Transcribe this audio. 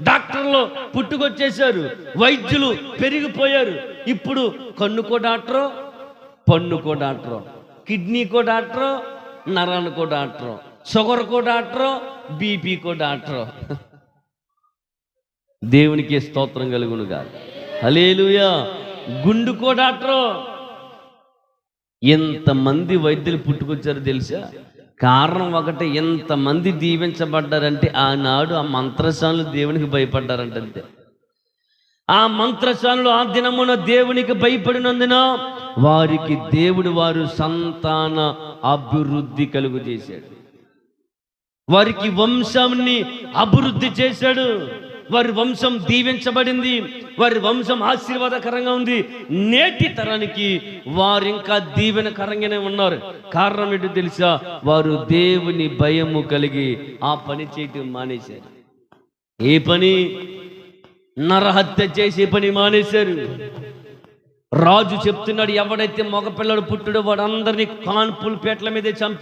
డాక్టర్లు పుట్టుకొచ్చేశారు, వైద్యులు పెరిగిపోయారు. ఇప్పుడు కన్నుకో డాక్టరు, పన్నుకో డాక్టరు, కిడ్నీకో డాక్టరు, నరానికో డాక్టరు, షుగర్కో డాక్టరు, బీపీకో డాక్టరు. దేవునికి స్తోత్రం కలుగునుగా. హల్లెలూయా. గుండుకో డాక్టరు. ఎంతమంది వైద్యులు పుట్టుకొచ్చారో తెలుసా? కారణం ఒకటే, ఎంతమంది దీవించబడ్డారంటే ఆనాడు ఆ మంత్రశాలను దేవునికి భయపడ్డారంటే. అంతే. ఆ మంత్రశాలలో ఆ దినమున దేవునికి భయపడినందున వారికి వారు సంతాన అభివృద్ధి కలుగు చేశాడు. వారికి వంశాన్ని అభివృద్ధి చేశాడు. వారి వంశం దీవించబడింది, వారి వంశం ఆశీర్వాదకరంగా ఉంది. నేటి తరానికి వారు ఇంకా దీవెనకరంగానే ఉన్నారు. కారణం ఏంటో తెలుసా? వారు దేవుని భయము కలిగి ఆ పని చేయటం మానేశారు. ఏ పని? నరహత్య చేసే పని మానేశారు. రాజు చెప్తున్నాడు, ఎవడైతే మగపిల్లడు పుట్టుడో వాడు అందరినీ కాన్పుల పేట్ల మీదే చంపి